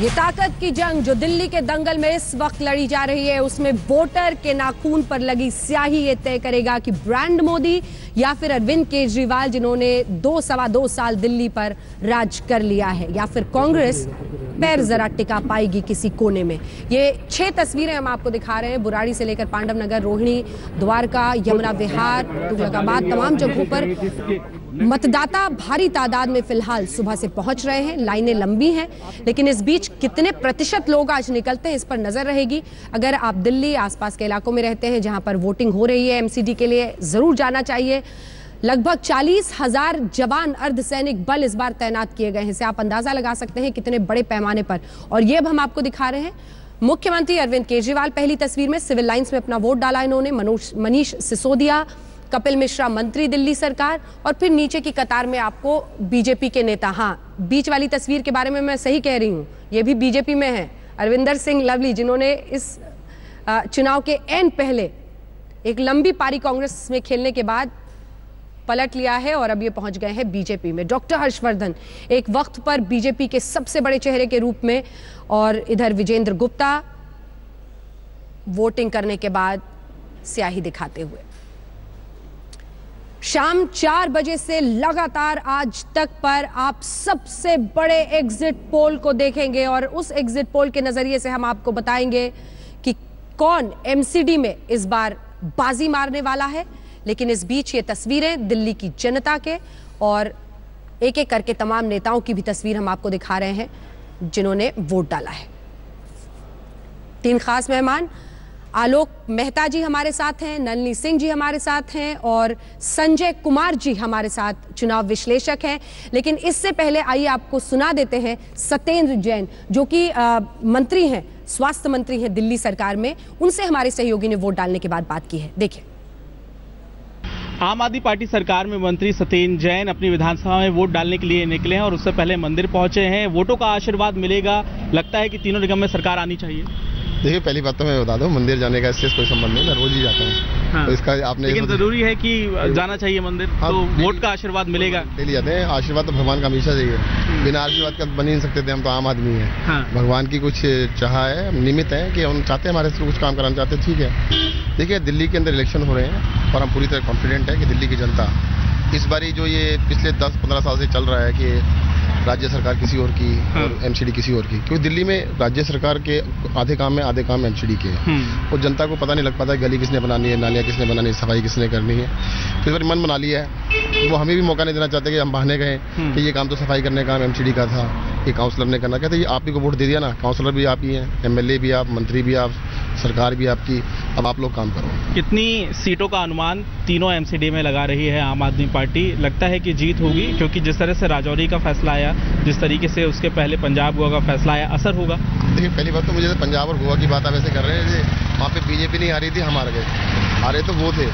ये ताकत की जंग जो दिल्ली के दंगल में इस वक्त लड़ी जा रही है, उसमें वोटर के नाखून पर लगी स्याही ये तय करेगा कि ब्रांड मोदी या फिर अरविंद केजरीवाल, जिन्होंने सवा दो साल दिल्ली पर राज कर लिया है, या फिर कांग्रेस पैर जरा टिका पाएगी किसी कोने में। ये 6 तस्वीरें हम आपको दिखा रहे हैं, बुराड़ी से लेकर पांडव नगर, रोहिणी, द्वारका, यमुना विहार, तुगलकाबाद, तमाम जगहों पर मतदाता भारी तादाद में फिलहाल सुबह से पहुंच रहे हैं। लाइनें लंबी हैं, लेकिन इस बीच कितने प्रतिशत लोग आज निकलते हैं इस पर नजर रहेगी। अगर आप दिल्ली आसपास के इलाकों में रहते हैं जहां पर वोटिंग हो रही है एमसीडी के लिए, जरूर जाना चाहिए। लगभग 40,000 जवान अर्धसैनिक बल इस बार तैनात किए गए हैं, इससे आप अंदाजा लगा सकते हैं कितने बड़े पैमाने पर। और ये अब हम आपको दिखा रहे हैं मुख्यमंत्री अरविंद केजरीवाल पहली तस्वीर में सिविल लाइंस में अपना वोट डाला इन्होंने। मनीष सिसोदिया, कपिल मिश्रा मंत्री दिल्ली सरकार, और फिर नीचे की कतार में आपको बीजेपी के नेता। हाँ, बीच वाली तस्वीर के बारे में मैं सही कह रही हूँ, ये भी बीजेपी में है। अरविंदर सिंह लवली, जिन्होंने इस चुनाव के एंड पहले एक लंबी पारी कांग्रेस में खेलने के बाद पलट लिया है और अब ये पहुंच गए हैं बीजेपी में। डॉक्टर हर्षवर्धन एक वक्त पर बीजेपी के सबसे बड़े चेहरे के रूप में, और इधर विजेंद्र गुप्ता वोटिंग करने के बाद स्याही दिखाते हुए। शाम 4 बजे से लगातार आज तक पर आप सबसे बड़े एग्जिट पोल को देखेंगे, और उस एग्जिट पोल के नजरिए से हम आपको बताएंगे कि कौन एमसीडी में इस बार बाजी मारने वाला है। लेकिन इस बीच ये तस्वीरें दिल्ली की जनता के और एक एक करके तमाम नेताओं की भी तस्वीर हम आपको दिखा रहे हैं जिन्होंने वोट डाला है। 3 खास मेहमान, आलोक मेहता जी हमारे साथ हैं, नलिनी सिंह जी हमारे साथ हैं, और संजय कुमार जी हमारे साथ चुनाव विश्लेषक हैं। लेकिन इससे पहले आइए आपको सुना देते हैं सत्येंद्र जैन, जो कि मंत्री हैं, स्वास्थ्य मंत्री हैं दिल्ली सरकार में। उनसे हमारे सहयोगी ने वोट डालने के बाद बात की है, देखिए। आम आदमी पार्टी सरकार में मंत्री सत्येंद्र जैन अपनी विधानसभा में वोट डालने के लिए निकले हैं और उससे पहले मंदिर पहुंचे हैं। वोटों का आशीर्वाद मिलेगा, लगता है कि तीनों निगम में सरकार आनी चाहिए। देखिए, पहली बात तो मैं बता दूं, मंदिर जाने का इससे कोई संबंध नहीं, मैं रोज ही जाता हूँ। हाँ। तो इसका आपने, लेकिन जरूरी है कि जाना चाहिए मंदिर। हाँ, तो वोट का आशीर्वाद मिलेगा। डेली जाते हैं, आशीर्वाद तो भगवान का हमेशा चाहिए, बिना आशीर्वाद का बन ही नहीं सकते थे, हम तो आम आदमी हैं। हाँ। भगवान की कुछ चाह है, निमित्त है कि हम चाहते हैं हमारे से कुछ काम कराना चाहते हैं, ठीक है। देखिए, दिल्ली के अंदर इलेक्शन हो रहे हैं और हम पूरी तरह कॉन्फिडेंट है कि दिल्ली की जनता इस बारी, जो ये पिछले 10-15 साल से चल रहा है कि राज्य सरकार किसी और की और एमसीडी किसी और की, क्योंकि दिल्ली में राज्य सरकार के आधे काम एमसीडी के हैं और जनता को पता नहीं लग पाता गली किसने बनानी है, नालियाँ किसने बनानी है, सफाई किसने करनी है। तो इस बार मन बना लिया है, वो हमें भी मौका नहीं देना चाहते कि हम बहाने गए कि ये काम तो सफाई करने का काम एमसीडी का था, ये काउंसलर ने करना। कहते ये आप ही को वोट दे दिया ना, काउंसलर भी आप ही हैं, एमएलए भी आप, मंत्री भी आप, सरकार भी आपकी, अब आप लोग काम करो। कितनी सीटों का अनुमान तीनों एमसीडी में लगा रही है आम आदमी पार्टी? लगता है कि जीत होगी, क्योंकि जिस तरह से राजौरी का फैसला आया, जिस तरीके से उसके पहले पंजाब गोवा का फैसला आया, असर होगा? देखिए, पहली बात तो मुझे पंजाब और गोवा की बात आप ऐसे कर रहे हैं, वहाँ पे बीजेपी नहीं आ रही थी, हम हार गए, हारे तो वो थे।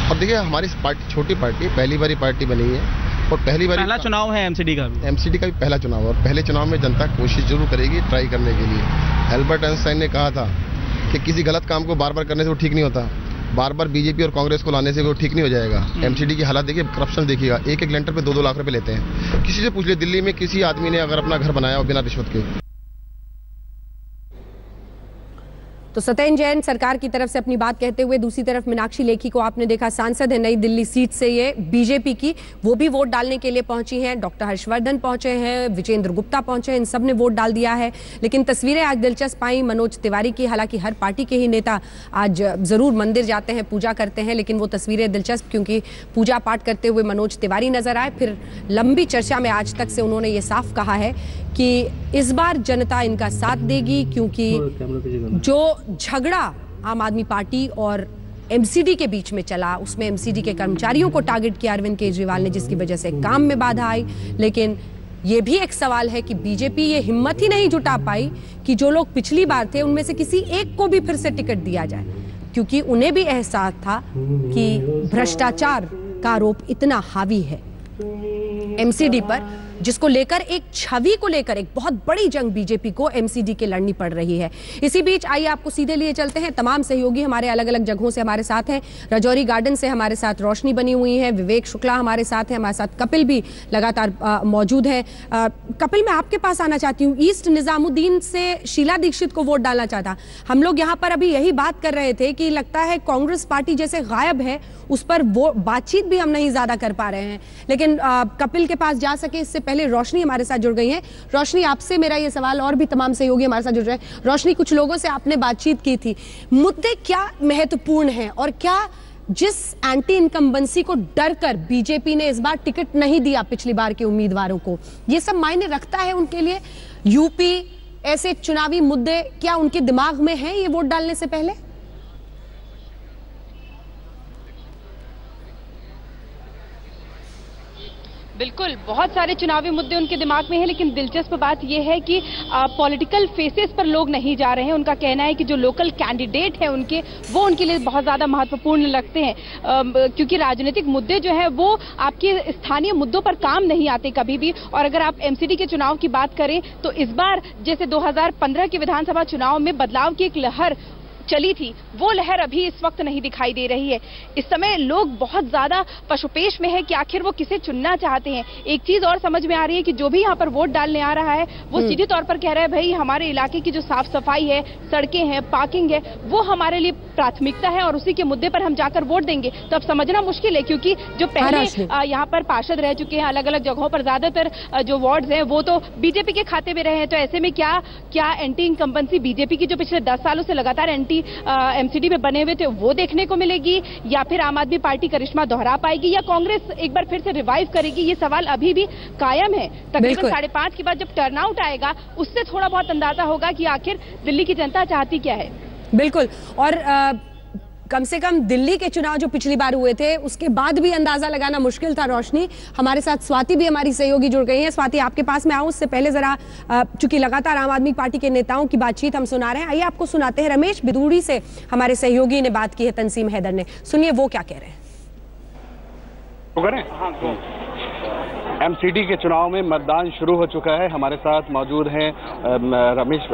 और देखिए, हमारी पार्टी छोटी पार्टी, पहली बारी पार्टी बनी है और पहली बार पहला चुनाव है एमसीडी का भी पहला चुनाव है, और पहले चुनाव में जनता कोशिश जरूर करेगी ट्राई करने के लिए। एल्बर्ट आइंस्टाइन ने कहा था कि किसी गलत काम को बार बार करने से वो ठीक नहीं होता, बार बार बीजेपी और कांग्रेस को लाने से वो ठीक नहीं हो जाएगा। एमसीडी की हालत देखिए, करप्शन देखिएगा, एक लेंटर पे 2-2 लाख रुपए लेते हैं। किसी से पूछ ले, दिल्ली में किसी आदमी ने अगर अपना घर बनाया हो बिना रिश्वत के। तो सत्येंद्र जैन सरकार की तरफ से अपनी बात कहते हुए, दूसरी तरफ मीनाक्षी लेखी को आपने देखा, सांसद है नई दिल्ली सीट से ये बीजेपी की, वो भी वोट डालने के लिए पहुंची हैं। डॉक्टर हर्षवर्धन पहुंचे हैं, विजेंद्र गुप्ता पहुंचे हैं, इन सब ने वोट डाल दिया है। लेकिन तस्वीरें आज दिलचस्प आई मनोज तिवारी की। हालांकि हर पार्टी के ही नेता आज जरूर मंदिर जाते हैं, पूजा करते हैं, लेकिन वो तस्वीरें दिलचस्प क्योंकि पूजा पाठ करते हुए मनोज तिवारी नजर आए। फिर लंबी चर्चा में आज तक से उन्होंने ये साफ कहा है कि इस बार जनता इनका साथ देगी, क्योंकि जो झगड़ा आम आदमी पार्टी और एमसीडी के बीच में चला, उसमें एमसीडी के कर्मचारियों को टारगेट किया अरविंद केजरीवाल ने, जिसकी वजह से काम में बाधा आई। लेकिन ये भी एक सवाल है कि बीजेपी ये हिम्मत ही नहीं जुटा पाई कि जो लोग पिछली बार थे उनमें से किसी एक को भी फिर से टिकट दिया जाए, क्योंकि उन्हें भी एहसास था कि भ्रष्टाचार का आरोप इतना हावी है एमसीडी पर। जिसको लेकर एक छवि को लेकर एक बहुत बड़ी जंग बीजेपी को एमसीडी के लड़नी पड़ रही है। इसी बीच आइए आपको सीधे लिए चलते हैं। तमाम सहयोगी हमारे अलग अलग जगहों से हमारे साथ हैं। राजौरी गार्डन से हमारे साथ रोशनी बनी हुई है, विवेक शुक्ला हमारे साथ हैं, हमारे साथ कपिल भी लगातार मौजूद है। कपिल, मैं आपके पास आना चाहती हूँ। ईस्ट निजामुद्दीन से शीला दीक्षित को वोट डालना चाहता। हम लोग यहाँ पर अभी यही बात कर रहे थे कि लगता है कांग्रेस पार्टी जैसे गायब है, उस पर वो बातचीत भी हम नहीं ज्यादा कर पा रहे हैं। लेकिन कपिल के पास जा सके इससे पहले रोशनी हमारे साथ जुड़ गई है। रोशनी, आपसे मेरा ये सवाल, और भी तमाम सहयोगी हमारे साथ जुड़ रहे हैं। रोशनी, कुछ लोगों से आपने बातचीत की थी, मुद्दे क्या महत्वपूर्ण हैं और क्या जिस एंटी इनकम्बेंसी को डर कर बीजेपी ने इस बार टिकट नहीं दिया पिछली बार के उम्मीदवारों को, ये सब मायने रखता है उनके लिए? यूपी, ऐसे चुनावी मुद्दे क्या उनके दिमाग में हैं ये वोट डालने से पहले? बिल्कुल, बहुत सारे चुनावी मुद्दे उनके दिमाग में हैं, लेकिन दिलचस्प बात यह है कि पॉलिटिकल फेसेस पर लोग नहीं जा रहे हैं। उनका कहना है कि जो लोकल कैंडिडेट है उनके, वो उनके लिए बहुत ज्यादा महत्वपूर्ण लगते हैं, क्योंकि राजनीतिक मुद्दे जो है वो आपके स्थानीय मुद्दों पर काम नहीं आते कभी भी। और अगर आप एमसीडी के चुनाव की बात करें तो इस बार जैसे 2015 के विधानसभा चुनाव में बदलाव की एक लहर चली थी, वो लहर अभी इस वक्त नहीं दिखाई दे रही है। इस समय लोग बहुत ज्यादा पशुपेश में है कि आखिर वो किसे चुनना चाहते हैं। एक चीज और समझ में आ रही है कि जो भी यहाँ पर वोट डालने आ रहा है वो सीधे तौर पर कह रहा है, भाई हमारे इलाके की जो साफ सफाई है, सड़कें हैं, पार्किंग है, वो हमारे लिए प्राथमिकता है और उसी के मुद्दे पर हम जाकर वोट देंगे। तो अब समझना मुश्किल है, क्योंकि जो पहले यहाँ पर पार्षद रह चुके हैं अलग अलग जगहों पर, ज्यादातर जो वार्ड हैं वो तो बीजेपी के खाते में रहे हैं। तो ऐसे में क्या एंटी इनकम्बेंसी बीजेपी की जो पिछले 10 सालों से लगातार एमसीडी में बने हुए थे वो देखने को मिलेगी, या फिर आम आदमी पार्टी करिश्मा दोहरा पाएगी, या कांग्रेस एक बार फिर से रिवाइव करेगी? ये सवाल अभी भी कायम है। तकरीबन 5:30 के बाद जब टर्नआउट आएगा उससे थोड़ा बहुत अंदाजा होगा कि आखिर दिल्ली की जनता चाहती क्या है। बिल्कुल, और कम से कम दिल्ली के चुनाव जो पिछली बार हुए थे उसके बाद भी अंदाजा लगाना मुश्किल था। रोशनी, हमारे साथ स्वाति भी हमारी सहयोगी जुड़ गई हैं। स्वाति, आपके पास मैं आऊं उससे पहले जरा, चूंकि लगातार आम आदमी पार्टी के नेताओं की बातचीत हम सुना रहे हैं, आइए आपको सुनाते हैं। रमेश बिदूड़ी से हमारे सहयोगी ने बात की है, तंसीम हैदर ने, सुनिए वो क्या कह रहे हैं। एमसीडी के चुनाव में मतदान शुरू हो चुका है। हमारे साथ मौजूद हैं रमेश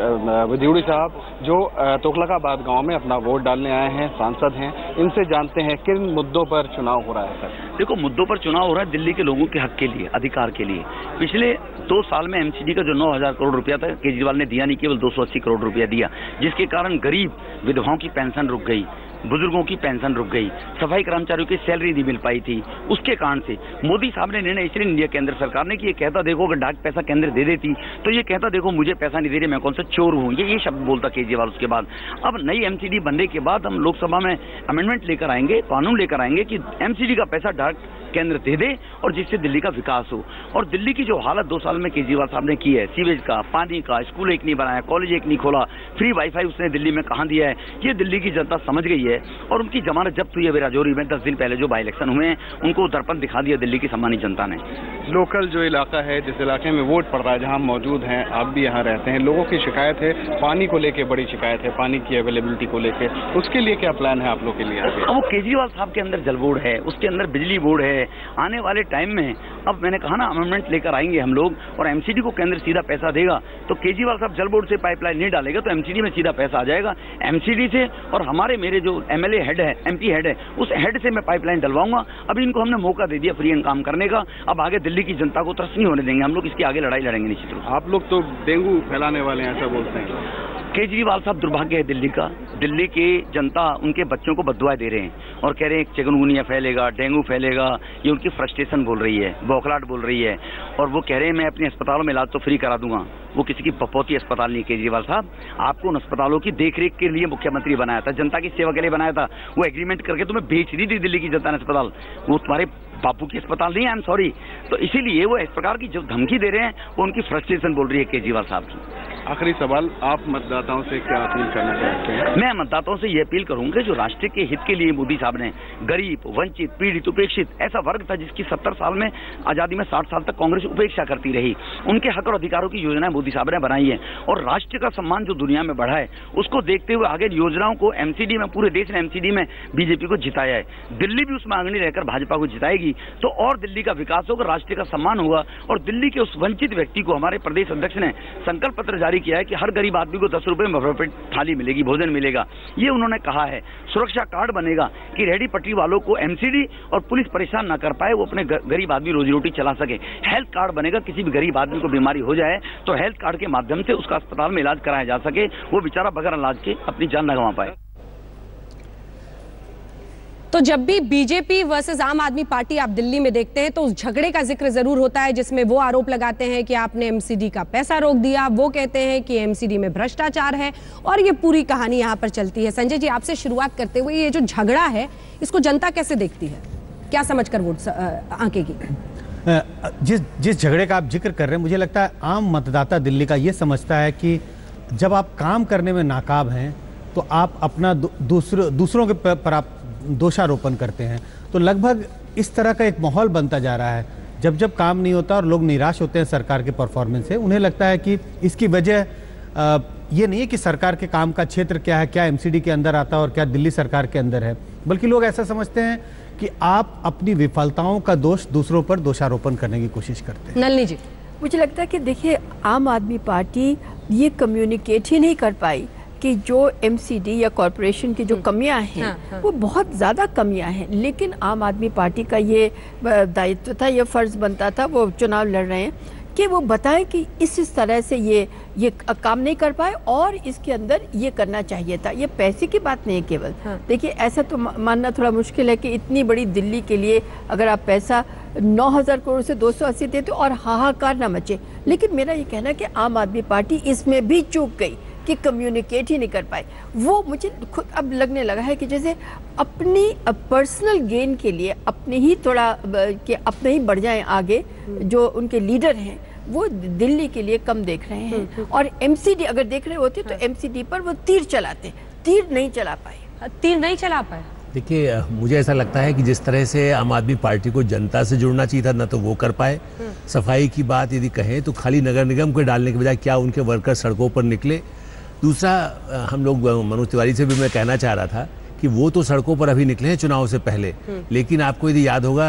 बिदूड़ी साहब, जो तुगलकाबाद गांव में अपना वोट डालने आए हैं, सांसद हैं। इनसे जानते हैं किन मुद्दों पर चुनाव हो रहा है। सर देखो, मुद्दों पर चुनाव हो रहा है दिल्ली के लोगों के हक के लिए, अधिकार के लिए। पिछले 2 साल में एमसीडी का जो 9,000 करोड़ रुपया था, केजरीवाल ने दिया नहीं, केवल 280 करोड़ रुपया दिया, जिसके कारण गरीब विधवाओं की पेंशन रुक गई, बुजुर्गों की पेंशन रुक गई, सफाई कर्मचारियों की सैलरी नहीं मिल पाई थी। उसके कारण से मोदी साहब ने निर्णय इसलिए लिया केंद्र सरकार ने कि ये कहता देखो अगर डाक पैसा केंद्र दे देती तो ये कहता देखो मुझे पैसा नहीं दे रही, मैं कौन सा चोर हूं, ये शब्द बोलता केजरीवाल। उसके बाद अब नई एमसीडी बनने के बाद हम लोकसभा में अमेंडमेंट लेकर आएंगे, कानून लेकर आएंगे कि एमसीडी का पैसा डाक केंद्र दे दे और जिससे दिल्ली का विकास हो। और दिल्ली की जो हालत 2 साल में केजरीवाल साहब ने की है, सीवेज का, पानी का, स्कूल एक नहीं बनाया, कॉलेज एक नहीं खोला, फ्री वाईफाई उसने दिल्ली में कहां दिया है, ये दिल्ली की जनता समझ गई है। और उनकी जमानत जब्त हुई है राजौरी में 10 दिन पहले जो बाई इलेक्शन हुए हैं, उनको दर्पण दिखा दिया दिल्ली की सम्मानित जनता ने। लोकल जो इलाका है, जिस इलाके में वोट पड़ रहा है, जहां मौजूद हैं, आप भी यहां रहते हैं, लोगों की शिकायत है, पानी को लेकर बड़ी शिकायत है, पानी की अवेलेबिलिटी को लेकर, उसके लिए क्या प्लान है आप लोग के लिए? वो केजरीवाल साहब के अंदर जल बोर्ड है, उसके अंदर बिजली बोर्ड है। आने वाले टाइम में, अब मैंने कहा ना, अमेंडमेंट लेकर आएंगे हम लोग और एमसीडी को केंद्र सीधा पैसा देगा। तो केजरीवाल साहब जल बोर्ड से पाइपलाइन नहीं डालेगा तो एमसीडी में सीधा पैसा आ जाएगा एमसीडी से। और हमारे मेरे जो एमएलए हेड है, एमपी हेड है, उस हेड से मैं पाइपलाइन डलवाऊंगा। अभी इनको हमने मौका दे दिया फ्री एंड काम करने का, अब आगे दिल्ली की जनता को त्रस्त नहीं होने देंगे हम लोग, इसकी आगे लड़ाई लड़ेंगे निश्चित रूप से। आप लोग तो डेंगू फैलाने वाले हैं ऐसा बोलते हैं। केजरीवाल साहब दुर्भाग्य है दिल्ली का। दिल्ली की जनता उनके बच्चों को बददुआएं दे रहे हैं और कह रहे हैं चिकनगुनिया फैलेगा, डेंगू फैलेगा। ये उनकी फ्रस्ट्रेशन बोल रही है, बौखलाहट बोल रही है। और वो कह रहे हैं मैं अपने अस्पतालों में इलाज तो फ्री करा दूंगा। वो किसी की बपौती अस्पताल नहीं। केजरीवाल साहब, आपको उन अस्पतालों की देखरेख के लिए मुख्यमंत्री बनाया था, जनता की सेवा के लिए बनाया था। वो एग्रीमेंट करके तुम्हें बेच दी थी दिल्ली की जनता ने अस्पताल, वो तुम्हारे बापू की अस्पताल नहीं है। I am sorry. तो इसीलिए वो इस प्रकार की जो धमकी दे रहे हैं वो उनकी फ्रस्ट्रेशन बोल रही है केजरीवाल साहब की। आखिरी सवाल, आप मतदाताओं से क्या अपील करना चाहते हैं? मैं मतदाताओं से ये अपील करूंगा जो राष्ट्र के हित के लिए मोदी साहब ने गरीब, वंचित, पीड़ित, उपेक्षित, ऐसा वर्ग था जिसकी 70 साल में आजादी में 60 साल तक कांग्रेस उपेक्षा करती रही, उनके हक और अधिकारों की योजनाएं मोदी साहब ने बनाई है और राष्ट्र का सम्मान जो दुनिया में बढ़ा है उसको देखते हुए आगे योजनाओं को एमसीडी में, पूरे देश ने एमसीडी में बीजेपी को जिताया है। दिल्ली भी उसमें आंगनी रहकर भाजपा को जिताएगी तो और दिल्ली का विकास होगा, राष्ट्र का सम्मान होगा और दिल्ली के उस वंचित व्यक्ति को हमारे प्रदेश अध्यक्ष ने संकल्प पत्र जारी किया है कि हर गरीब आदमी को 10 रुपए में भरपेट थाली मिलेगी, भोजन मिलेगा। ये उन्होंने कहा है। सुरक्षा कार्ड बनेगा कि रेहड़ी पटरी वालों को एमसीडी और पुलिस परेशान ना कर पाए, वो अपने गरीब आदमी रोजी रोटी चला सके। हेल्थ कार्ड बनेगा, किसी भी गरीब आदमी को बीमारी हो जाए तो हेल्थ कार्ड के माध्यम से उसका अस्पताल में इलाज कराया जा सके, वो बेचारा बगैर इलाज के अपनी जान न गंवा पाए। तो जब भी बीजेपी वर्सेस आम आदमी पार्टी आप दिल्ली में देखते हैं तो उस झगड़े का जिक्र जरूर होता है जिसमें वो आरोप लगाते हैं कि आपने एमसीडी का पैसा रोक दिया, वो कहते हैं कि एमसीडी में भ्रष्टाचार है और ये पूरी कहानी यहां पर चलती है। संजय जी, आपसे शुरुआत करते हुए ये जो झगड़ा है इसको जनता कैसे देखती है, क्या समझकर वोट आंकेगी? जिस झगड़े का आप जिक्र कर रहे हैं, मुझे लगता है आम मतदाता दिल्ली का ये समझता है कि जब आप काम करने में नाकाम हैं तो आप अपना दूसरों के पर आप दोषारोपण करते हैं। तो लगभग इस तरह का एक माहौल बनता जा रहा है। जब जब काम नहीं होता और लोग निराश होते हैं सरकार के परफॉर्मेंस से, उन्हें लगता है कि इसकी वजह ये नहीं है कि सरकार के काम का क्षेत्र क्या है, क्या एमसीडी के अंदर आता है और क्या दिल्ली सरकार के अंदर है, बल्कि लोग ऐसा समझते हैं कि आप अपनी विफलताओं का दोष दूसरों पर दोषारोपण करने की कोशिश करते हैं। नलिनी जी, मुझे लगता है कि देखिए, आम आदमी पार्टी ये कम्युनिकेट ही नहीं कर पाई कि जो एमसीडी या कॉरपोरेशन की जो कमियां हैं वो बहुत ज़्यादा कमियां हैं, लेकिन आम आदमी पार्टी का ये दायित्व था, ये फ़र्ज़ बनता था, वो चुनाव लड़ रहे हैं कि वो बताएं कि इस तरह से ये काम नहीं कर पाए और इसके अंदर ये करना चाहिए था। ये पैसे की बात नहीं है केवल। देखिए, ऐसा तो मानना थोड़ा मुश्किल है कि इतनी बड़ी दिल्ली के लिए अगर आप पैसा 9,000 करोड़ से 280 देते और हाहाकार ना मचे, लेकिन मेरा ये कहना है कि आम आदमी पार्टी इसमें भी चूक गई कि कम्युनिकेट ही नहीं कर पाए। वो मुझे खुद अब लगने लगा है कि जैसे अपनी पर्सनल गेन के लिए अपने ही थोड़ा कि अपने ही बढ़ जाएं आगे, जो उनके लीडर हैं वो दिल्ली के लिए कम देख रहे हैं और एमसीडी अगर देख रहे होते तो एमसीडी पर वो तीर चलाते, तीर नहीं चला पाए। देखिए, मुझे ऐसा लगता है कि जिस तरह से आम आदमी पार्टी को जनता से जुड़ना चाहिए था ना तो वो कर पाए। सफाई की बात यदि कहें तो खाली नगर निगम को डालने के बजाय क्या उनके वर्कर सड़कों पर निकले। दूसरा, हम लोग मनोज तिवारी से भी मैं कहना चाह रहा था कि वो तो सड़कों पर अभी निकले हैं चुनाव से पहले, लेकिन आपको यदि याद होगा,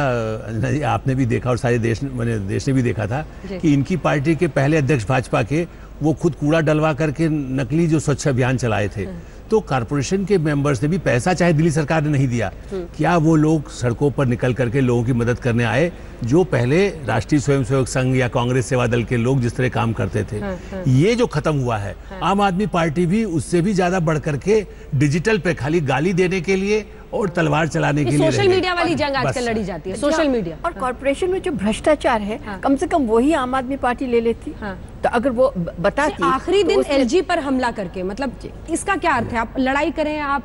आपने भी देखा और सारे देश ने भी देखा था कि इनकी पार्टी के पहले अध्यक्ष भाजपा के वो खुद कूड़ा डलवा करके नकली जो स्वच्छ अभियान चलाए थे। तो कारपोरेशन के मेंबर्स ने भी पैसा चाहे दिल्ली सरकार ने नहीं दिया, क्या वो लोग सड़कों पर निकल करके लोगों की मदद करने आए जो पहले राष्ट्रीय स्वयंसेवक संघ या कांग्रेस सेवा दल के लोग जिस तरह काम करते थे। ये जो खत्म हुआ है, आम आदमी पार्टी भी उससे भी ज्यादा बढ़ करके डिजिटल पे खाली गाली देने के लिए और तलवार चलाने के लिए सोशल मीडिया वाली जंग आजकल लड़ी जाती है। सोशल मीडिया और कॉर्पोरेशन में जो भ्रष्टाचार है, कम से कम वही आम आदमी पार्टी ले लेती। तो अगर वो बताती आखिरी दिन एलजी पर हमला करके, मतलब इसका क्या अर्थ है? आप लड़ाई करें, आप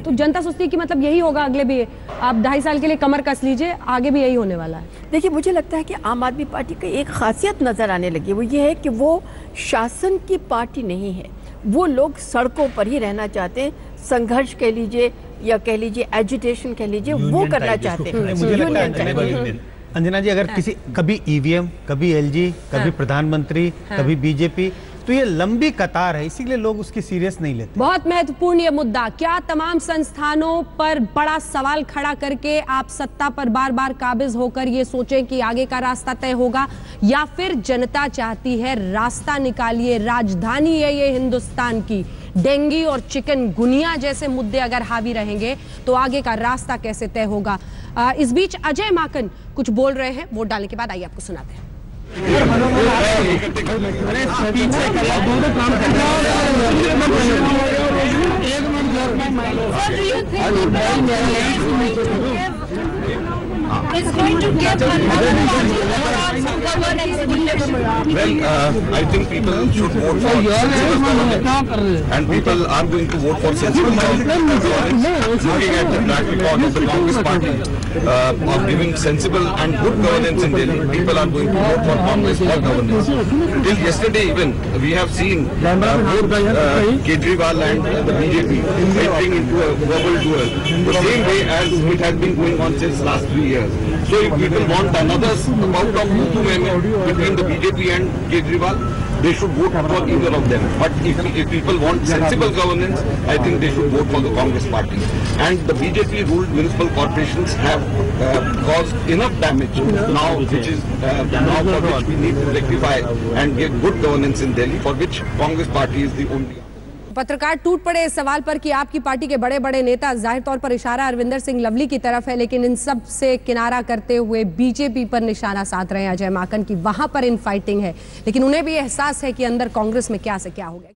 तो जनता सोचती है कि मतलब यही होगा, अगले भी आप 2.5 साल के लिए कमर कस लीजिए, आगे भी यही होने वाला है। देखिए, मुझे लगता है कि आम आदमी पार्टी की एक खासियत नजर आने लगी, वो ये है कि वो शासन की पार्टी नहीं है। वो लोग सड़कों पर ही रहना चाहते हैं, संघर्ष कह लीजिए या कह लीजिए एजिटेशन कह लीजिए, वो करना चाहते हैं। अंजना जी, अगर किसी कभी ईवीएम, कभी एलजी, कभी प्रधानमंत्री, कभी बीजेपी, तो ये लंबी कतार है, इसीलिए लोग उसकी सीरियस नहीं लेते। बहुत महत्वपूर्ण ये मुद्दा, क्या तमाम संस्थानों पर बड़ा सवाल खड़ा करके आप सत्ता पर बार बार काबिज होकर ये सोचें कि आगे का रास्ता तय होगा, या फिर जनता चाहती है रास्ता निकालिए, राजधानी है ये हिंदुस्तान की, डेंगू और चिकनगुनिया जैसे मुद्दे अगर हावी रहेंगे तो आगे का रास्ता कैसे तय होगा? इस बीच अजय माकन कुछ बोल रहे हैं, वोट डालने के बाद आइए आपको सुनाते हैं। is going to give I think people should vote for sensible governance, and people are going to vote for sensible governance. Looking at the track record of the Congress party of giving sensible and good governance in Delhi, people are going to vote for Congress for governance. Till yesterday even, we have seen both Kejriwal and the BJP entering into a verbal duel, the same way as it has been going on since last 3 years. So if people want another bout of between the BJP and Kejriwal, they should vote for either of them. But if people want sensible governance, I think they should vote for the Congress party. And the BJP-ruled municipal corporations have caused enough damage now, which is now for which we need to rectify and give good governance in Delhi, for which Congress party is the only. पत्रकार टूट पड़े इस सवाल पर कि आपकी party के बड़े बड़े नेता, जाहिर तौर पर इशारा अरविंदर सिंह लवली की तरफ है, लेकिन इन सब से किनारा करते हुए बीजेपी पर निशाना साध रहे हैं अजय माकन की वहां पर इन फाइटिंग है, लेकिन उन्हें भी एहसास है कि अंदर कांग्रेस में क्या से क्या हो गया।